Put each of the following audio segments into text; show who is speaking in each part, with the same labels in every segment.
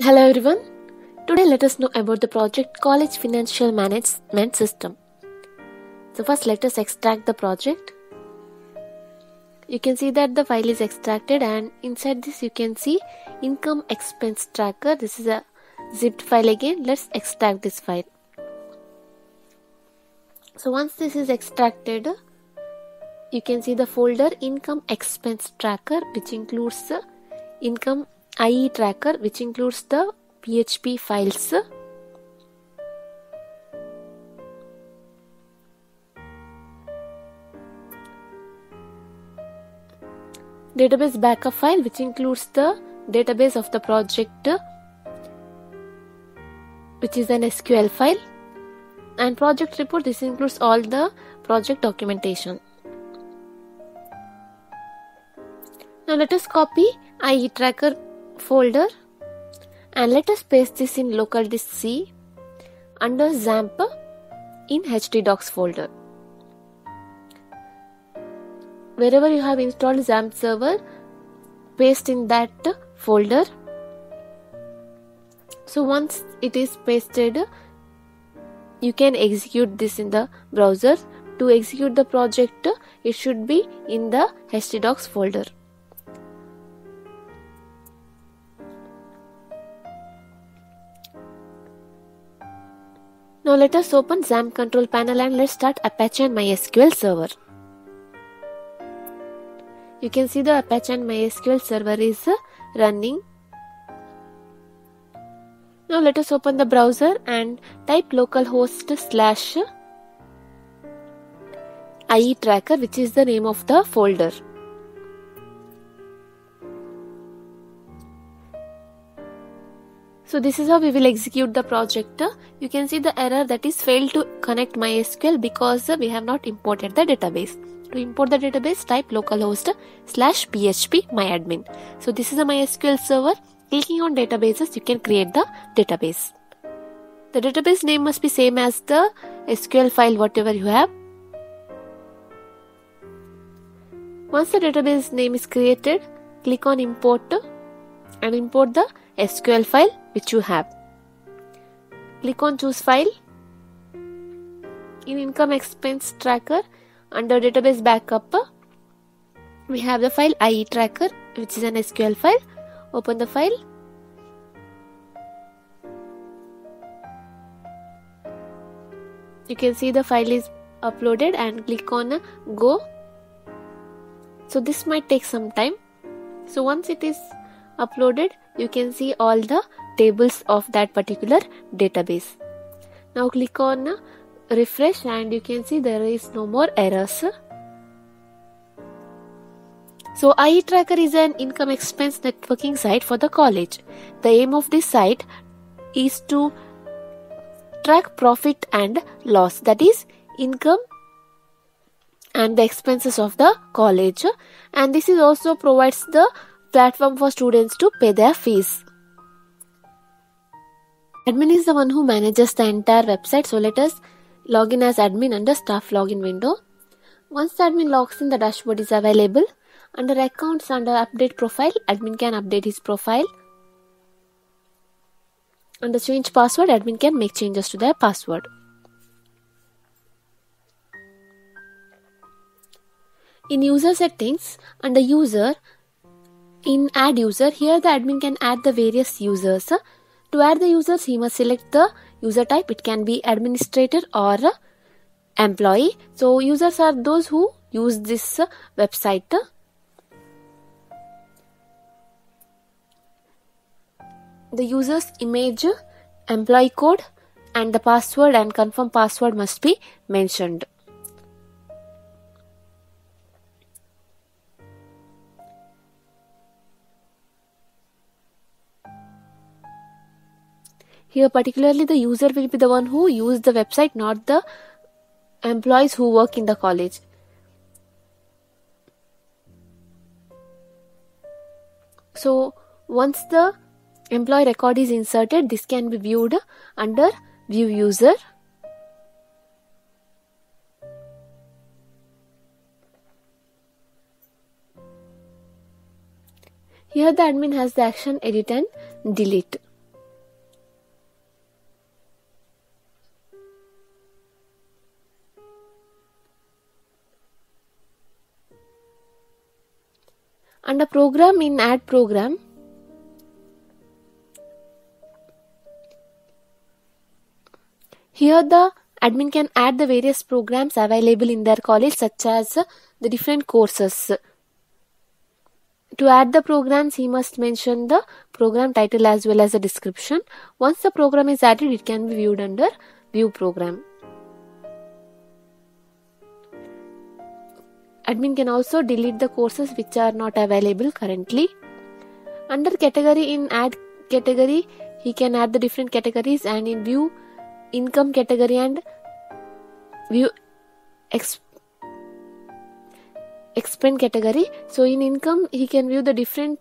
Speaker 1: Hello everyone. Today let us know about the project College Financial Management System. So first let us extract the project. You can see that the file is extracted and inside this you can see income expense tracker. This is a zipped file again. Let's extract this file. So once this is extracted, you can see the folder income expense tracker, which includes the income IE tracker, which includes the PHP files. Database backup file, which includes the database of the project, which is an SQL file, and project report. This includes all the project documentation. Now let us copy IE tracker folder and let us paste this in local disk C under XAMPP in htdocs folder. Wherever you have installed XAMPP server, paste in that folder. So once it is pasted, you can execute this in the browser. To execute the project, it should be in the htdocs folder. Now let us open XAMPP control panel and let's start Apache and MySQL server. You can see the Apache and MySQL server is running. Now let us open the browser and type localhost / IE tracker, which is the name of the folder. So this is how we will execute the project. You can see the error that is failed to connect MySQL because we have not imported the database. To import the database, type localhost / php myadmin. So this is a MySQL server. Clicking on databases, you can create the database. The database name must be same as the SQL file, whatever you have. Once the database name is created, click on import and import the SQL file which you have. Click on choose file. In income expense tracker, under database backup, we have the file IE tracker, which is an SQL file. Open the file. You can see the file is uploaded and click on go. So this might take some time. So once it is uploaded, you can see all the tables of that particular database. Now click on refresh and you can see there is no more errors. So IE tracker is an income expense networking site for the college. The aim of this site is to track profit and loss, that is income and the expenses of the college, and this is also provides the platform for students to pay their fees. Admin is the one who manages the entire website. So let us log in as admin under staff login window. Once the admin logs in, the dashboard is available. Under accounts, under update profile, admin can update his profile. Under change password, admin can make changes to their password. In user settings, under user, in add user, here the admin can add the various users. To add the users, he must select the user type. It can be administrator or employee. So users are those who use this website. The user's image, employee code and the password and confirm password must be mentioned. Here particularly the user will be the one who use the website, not the employees who work in the college. So once the employee record is inserted, this can be viewed under view user. Here the admin has the action edit and delete. Under program, in add program, here the admin can add the various programs available in their college, such as the different courses. To add the programs, he must mention the program title as well as the description. Once the program is added, it can be viewed under view program. Admin can also delete the courses which are not available currently. Under category, in add category, he can add the different categories, and in view income category and view expend category. So in income, he can view the different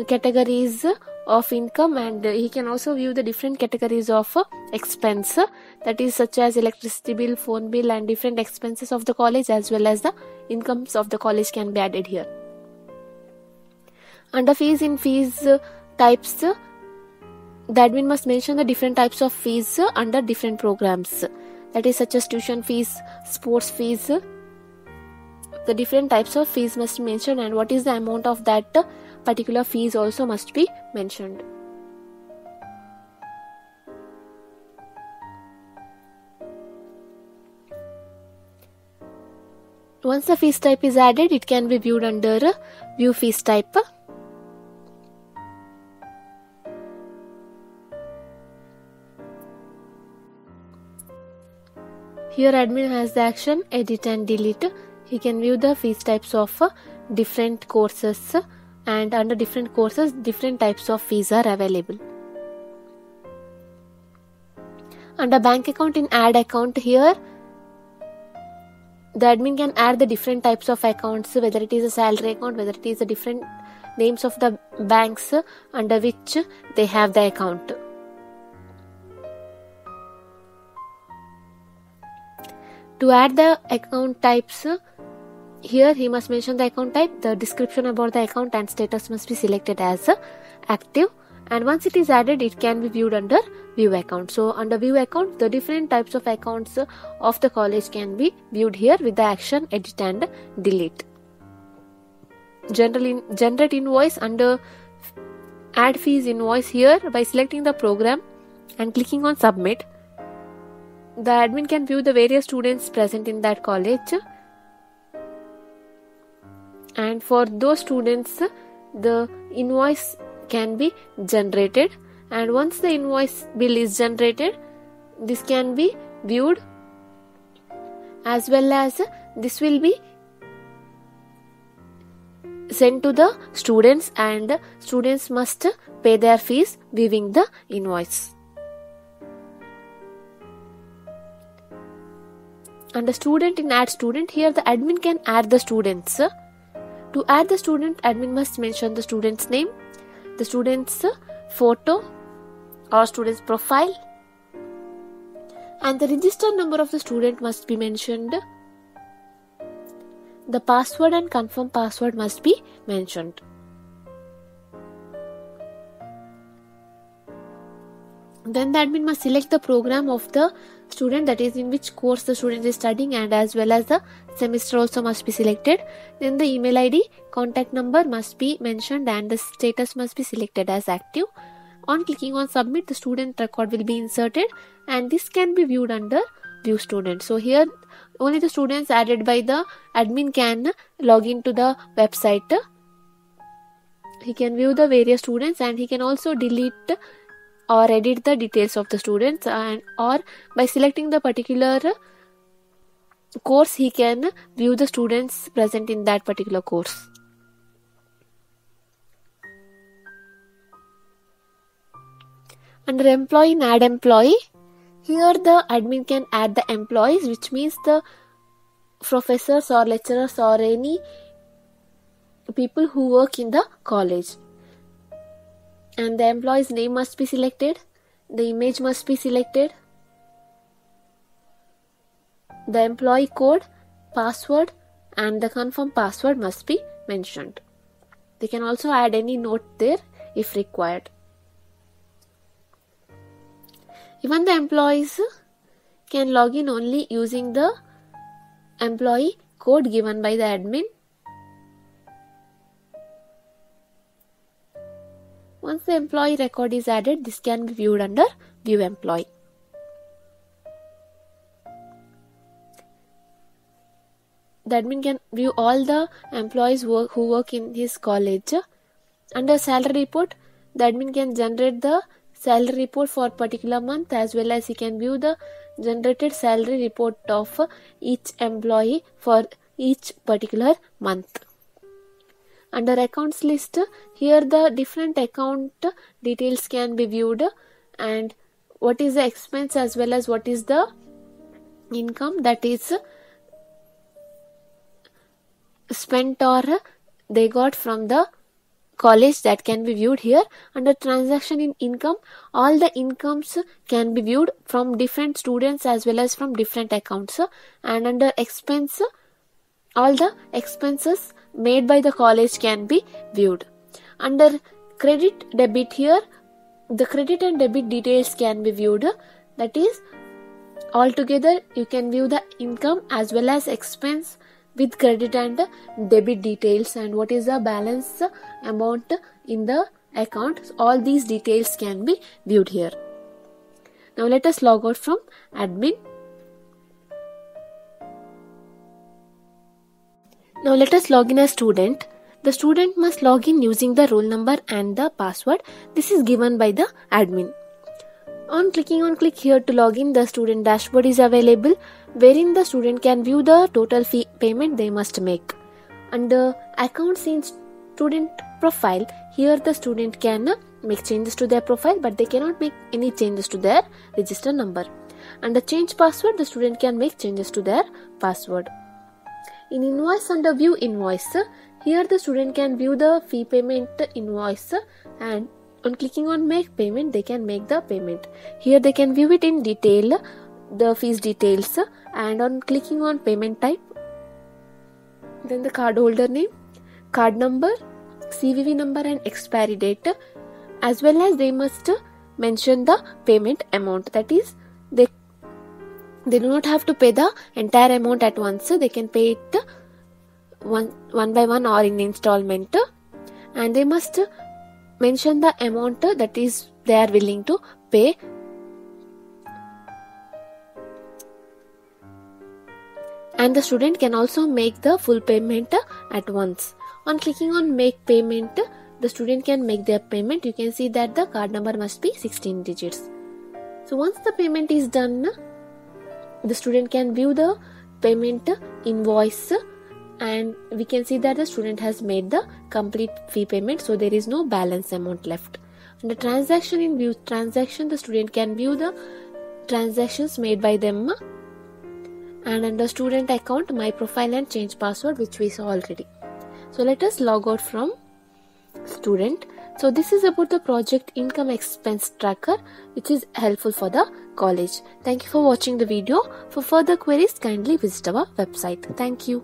Speaker 1: categories of income, and he can also view the different categories of expense, that is such as electricity bill, phone bill, and different expenses of the college as well as the incomes of the college can be added here. Under fees, in fees types, the admin must mention the different types of fees under different programs, that is such as tuition fees, sports fees. The different types of fees must be mentioned, and what is the amount of that particular fees also must be mentioned. Once the fees type is added, it can be viewed under view fees type. Here admin has the action edit and delete. He can view the fees types of different courses, and under different courses different types of fees are available. Under bank account, in add account, here the admin can add the different types of accounts, whether it is a salary account, whether it is the different names of the banks under which they have the account. To add the account types, here he must mention the account type, the description about the account, and status must be selected as active. And once it is added, it can be viewed under view account. So under view account, the different types of accounts of the college can be viewed here with the action edit and delete. Generate invoice, under add fees invoice, here by selecting the program and clicking on submit, the admin can view the various students present in that college, and for those students the invoice can be generated, and once the invoice bill is generated, this can be viewed, as well as this will be sent to the students, and students must pay their fees viewing the invoice. Under student, in add student, here the admin can add the students. To add the student, admin must mention the student's name, the student's photo or student's profile, and the registered number of the student must be mentioned. The password and confirm password must be mentioned. Then the admin must select the program of the student, that is in which course the student is studying, and as well as the semester also must be selected. Then the email ID, contact number must be mentioned, and the status must be selected as active. On clicking on submit, the student record will be inserted, and this can be viewed under view student. So here only the students added by the admin can log into the website. He can view the various students, and he can also delete or edit the details of the students, and or by selecting the particular course, he can view the students present in that particular course. Under employee, in add employee, here the admin can add the employees, which means the professors or lecturers or any people who work in the college. And the employee's name must be selected, the image must be selected, the employee code, password, and the confirm password must be mentioned. They can also add any note there if required. Even the employees can log in only using the employee code given by the admin. Once the employee record is added, this can be viewed under View Employee. The admin can view all the employees who work in his college. Under salary report, the admin can generate the salary report for particular month, as well as he can view the generated salary report of each employee for each particular month. Under accounts list, here the different account details can be viewed, and what is the expense as well as what is the income that is spent or they got from the college, that can be viewed here. Under transaction in income, all the incomes can be viewed from different students as well as from different accounts. And under expense, all the expenses made by the college can be viewed. Under credit debit, here the credit and debit details can be viewed. That is, altogether you can view the income as well as expense with credit and debit details, and what is the balance amount in the account. All these details can be viewed here. Now let us log out from admin. Now let us log in as student. The student must log in using the roll number and the password. This is given by the admin. On clicking on click here to log in, the student dashboard is available, wherein the student can view the total fee payment they must make. Under accounts in student profile, here the student can make changes to their profile, but they cannot make any changes to their register number. Under change password, the student can make changes to their password. In invoice, under view invoice, here the student can view the fee payment invoice, and on clicking on make payment, they can make the payment. Here they can view it in detail, the fees details, and on clicking on payment type, then the card holder name, card number, CVV number and expiry date, as well as they must mention the payment amount. That is, they do not have to pay the entire amount at once. They can pay it one by one or in installment, and they must mention the amount that is they are willing to pay. And the student can also make the full payment at once. On clicking on make payment, the student can make their payment. You can see that the card number must be 16 digits. So once the payment is done, the student can view the payment invoice, and we can see that the student has made the complete fee payment, so there is no balance amount left. Under transaction in view transaction, the student can view the transactions made by them, and under student account, my profile and change password, which we saw already. So let us log out from student. So this is about the project income expense tracker, which is helpful for the college. Thank you for watching the video. For further queries, kindly visit our website. Thank you.